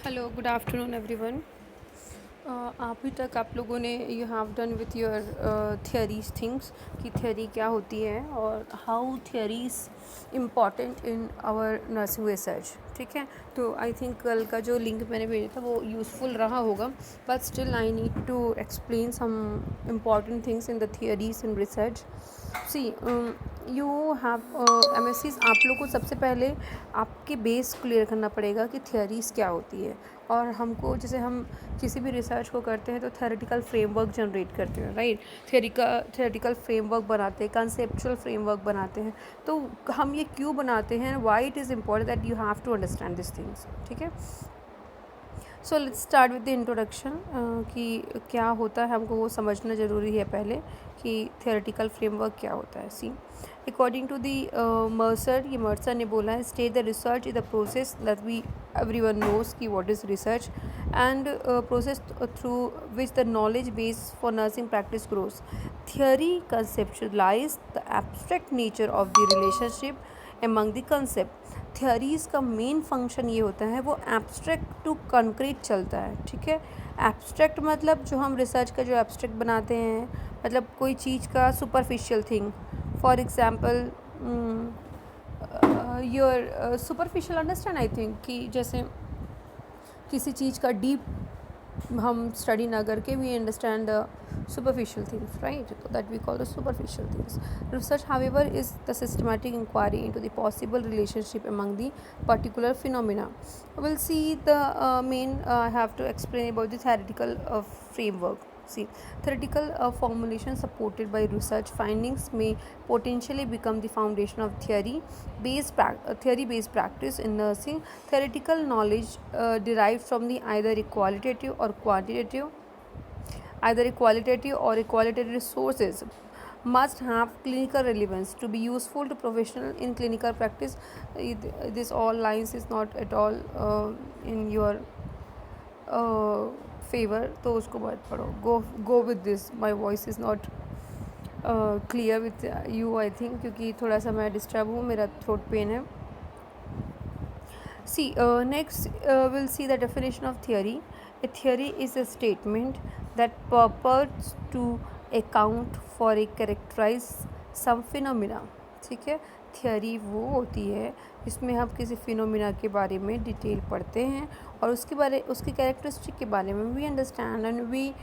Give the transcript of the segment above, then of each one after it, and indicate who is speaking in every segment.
Speaker 1: Hello good afternoon everyone. अभी तक आप लोगों ने you have done with your theories things कि थियरी क्या होती है और how theories important in our nursing research. ठीक है, तो आई थिंक कल का जो लिंक मैंने भेजा था वो यूज़फुल रहा होगा, but still I need to explain some important things in the theories in research. See you have MScs, आप लोग को सबसे पहले आपके बेस क्लियर करना पड़ेगा कि थियरीज़ क्या होती है। और हमको जैसे हम किसी भी रिसर्च को करते हैं तो थ्योरेटिकल फ्रेमवर्क जनरेट करते हैं, राइट। थ्योरेटिकल फ्रेमवर्क बनाते हैं, कंसेप्चुअल फ्रेमवर्क बनाते हैं। तो हम ये क्यों बनाते हैं, why it is important that you have to understand this things. ठीक है, so let's start with the introduction कि क्या होता है, हमको वो समझना ज़रूरी है पहले कि थियोरेटिकल फ्रेमवर्क क्या होता है। See, according to the Mercer, ये मर्सर ने बोला है, state the research is the process that we everyone knows कि what is research and process through which the knowledge base for nursing practice grows. Theory conceptualize the abstract nature of the relationship among the concept. Theories का main function ये होता है वो abstract to concrete चलता है। ठीक है, abstract मतलब जो हम रिसर्च का जो एब्स्ट्रैक्ट बनाते हैं, मतलब कोई चीज़ का superficial thing. For example your superficial understand, I think कि जैसे किसी चीज़ का डीप हम स्टडी ना करके we understand the superficial things, right? So that we call the superficial things. Research, however, is the systematic inquiry into the possible relationship among the particular phenomena. We'll see the main I have to explain about the theoretical framework. See, theoretical formulation supported by research findings may potentially become the foundation of theory-based practice in nursing. Theoretical knowledge derived from the either a qualitative or a qualitative sources must have clinical relevance to be useful to professional in clinical practice. This all lines is not at all in your favor, तो उसको मत पढ़ो. Go with this. My voice is not clear with you, I think, क्योंकि थोड़ा सा मैं disturb हूँ, मेरा थ्रोट पेन है. See, next we'll see the definition of theory. A theory is a statement that purports to account for a characterize some phenomena. ठीक है, theory वो होती है जिसमें हम किसी फिनोमिना के बारे में डिटेल पढ़ते हैं और उसके कैरेक्टरिस्टिक के बारे में we understand and we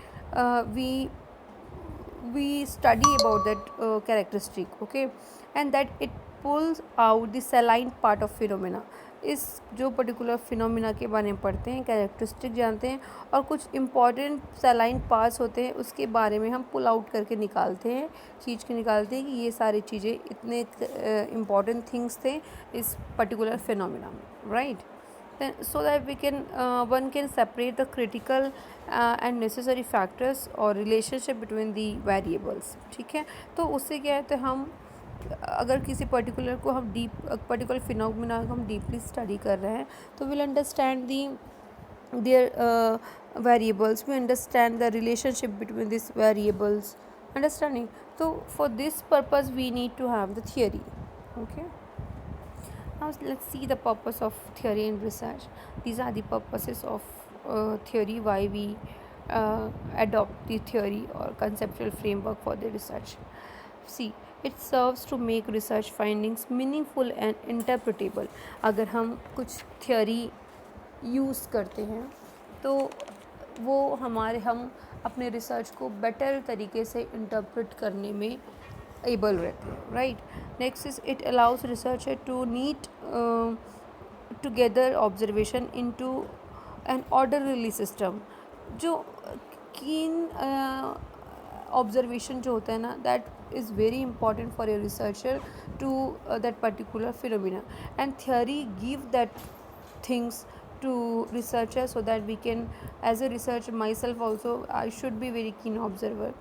Speaker 1: we study about that characteristic, okay, and that it pulls out the saline part of phenomena. इस जो पर्टिकुलर फिनोमिना के बारे में पढ़ते हैं, कैरेक्टरिस्टिक जानते हैं और कुछ इम्पॉर्टेंट सैलाइन पार्ट्स होते हैं उसके बारे में हम पुल आउट करके निकालते हैं, खींच के निकालते हैं कि ये सारी चीज़ें इतने इम्पॉर्टेंट थिंग्स थे इस पर्टिकुलर फिनोमिना में, right. Then, so that we can one can separate the critical and necessary factors or relationship between the variables. ठीक है, तो उससे क्या है, तो हम अगर किसी पर्टिकुलर को हम पर्टिकुलर फिनोमिना को हम डीपली स्टडी कर रहे हैं तो will understand the their variables, we understand the relationship between these variables, understanding. So for this purpose we need to have the theory, okay. Now let's see the purpose of theory in research. These are the purposes of theory, why we adopt the theory or conceptual framework for the research. See, it serves to make research findings meaningful and interpretable. अगर हम कुछ theory use करते हैं तो वो हम अपने research को बेटर तरीके से इंटरप्रेट करने में एबल रहते हैं, right. Next is it allows researcher to knit together observation into an orderly system. जो कीन ऑब्जर्वेशन जो होता है ना, that is very important for a researcher to that particular phenomena, and theory give that things to researchers so that we can, as a researcher myself also, I should be very keen observer.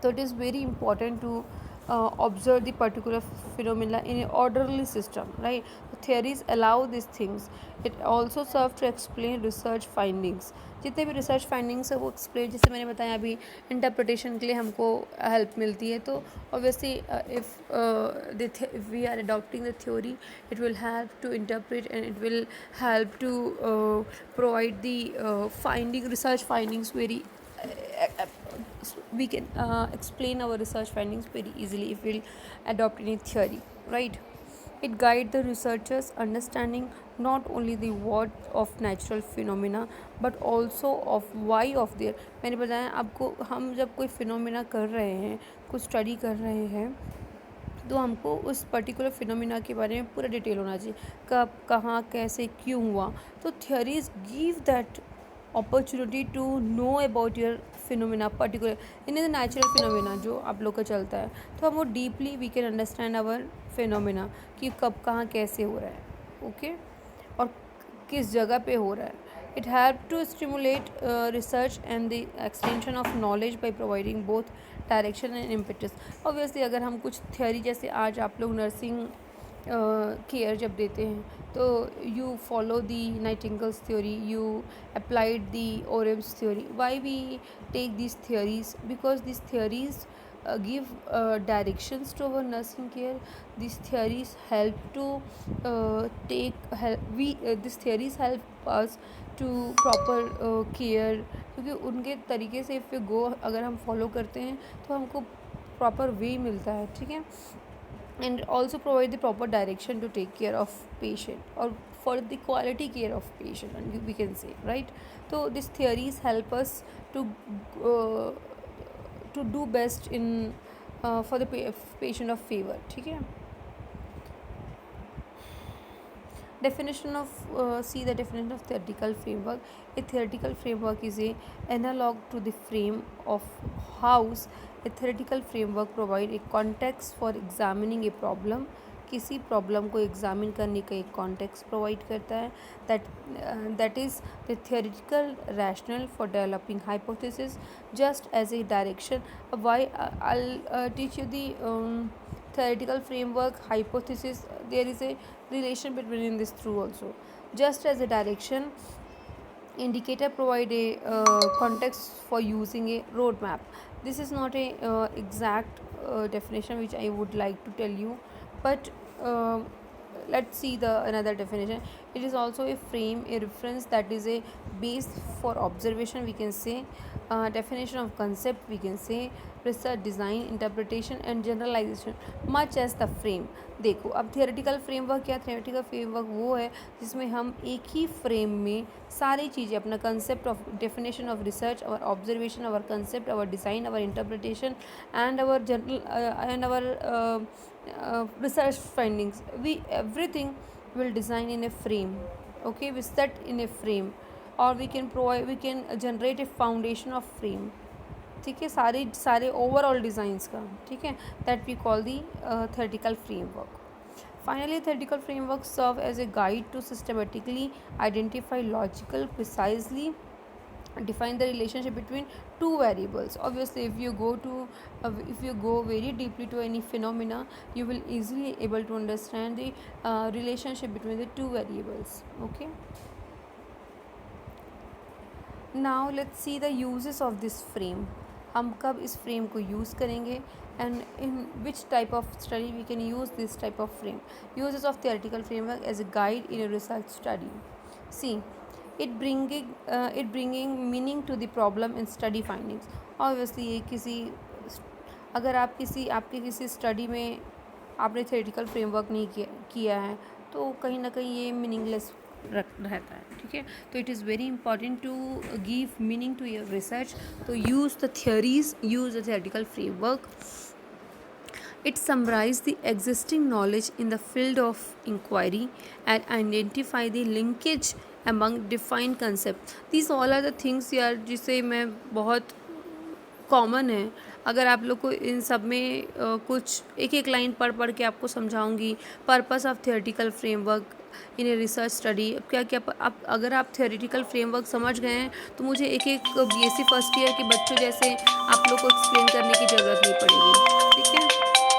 Speaker 1: So it is very important to observe the particular phenomena in an orderly system, right? So theories allow these things. It also serve to explain research findings. जितने भी research findings है वो explain, जैसे मैंने बताया अभी interpretation के लिए हमको हेल्प मिलती है, तो obviously if we are adopting the theory, it will help to interpret and it will help to provide the research findings very uh, we can explain our research findings very easily if we'll adopt any theory, right? It guides the researchers understanding not only the what of natural phenomena but also of why of their. मैंने बताया आपको, हम जब कोई phenomena कर रहे हैं, कुछ स्टडी कर रहे हैं, तो हमको उस पर्टिकुलर फिनोमिना के बारे में पूरा डिटेल होना चाहिए, कब, कहाँ, कैसे, क्यों हुआ. तो theories give that opportunity to know about your phenomena particular in the natural phenomena जो आप लोग का चलता है, तो हम वो deeply we can understand our phenomena कि कब, कहाँ, कैसे हो रहा है, ओके, और किस जगह पे हो रहा है. It help to stimulate research and the extension of knowledge by providing both direction and impetus. Obviously अगर हम कुछ थ्योरी, जैसे आज आप लोग नर्सिंग केयर जब देते हैं, तो you follow the Nightingale's theory, you applied the Orem's theory. Why we take these theories? Because these theories give directions to our nursing care. These theories help to these theories help us to proper care, क्योंकि उनके तरीके से if we go, अगर हम follow करते हैं तो हमको प्रॉपर वे मिलता है, ठीक है. And also provide the proper direction to take care of patient or for the quality care of patient, and we can say, right? So these theories help us to do best in for the patient of favor, ठीक है. Definition of see the definition of theoretical framework. A theoretical framework is a analog to the frame of house. A theoretical framework provide a context for examining a problem. किसी problem को examine करने का एक context provide करता है. That is the theoretical rationale for developing hypothesis just as a direction. Why I teach you the theoretical framework, hypothesis, there is a relation between these two also. Just as a direction, indicator provide a context for using a roadmap. This is not a exact definition which I would like to tell you, but let's see the another definition. It is also a frame, a reference, that is a base for observation, we can say. Definition of concept, we can say. Research, design, interpretation and generalization, much as the frame. देखो अब theoretical framework क्या, theoretical framework वो है जिसमें हम एक ही frame में सारी चीज़ें, अपना concept of definition of research, our observation, our concept, our design, our interpretation and our general and our research findings, we everything will design in a frame, okay, we set in a frame, or we can provide, we can generate a foundation of frame, ठीक है, सारे overall designs का, ठीक है. That we call the theoretical framework. Finally, theoretical frameworks serve as a guide to systematically identify logical, precisely define the relationship between two variables. Obviously, if you go very deeply to any phenomena, you will easily able to understand the relationship between the two variables, okay. Now let's see the uses of this frame. हम कब इस frame को use करेंगे and in which type of study we can use this type of frame. Uses of theoretical framework as a guide in a research study. See it bringing meaning to the problem in study findings. Obviously ये किसी, अगर आप आपके किसी study में आपने theoretical framework नहीं किया है तो कहीं ना कहीं ये मीनिंगलेस रहता है, ठीक है. तो it is very important to give meaning to your research. तो use the theories, use the theoretical framework. It summarizes the existing knowledge in the field of inquiry and identify the linkage among defined concepts. These all are the things यार जिसे मैं बहुत common है. अगर आप लोग को इन सब में कुछ एक एक लाइन पढ़ के आपको समझाऊंगी. Purpose of theoretical framework in a research study. क्या क्या आप अगर आप थियोरेटिकल फ्रेमवर्क समझ गए हैं तो मुझे एक एक बीएससी फर्स्ट ईयर के बच्चों जैसे आप लोग को एक्सप्लेन करने की ज़रूरत नहीं पड़ेगी, ठीक है.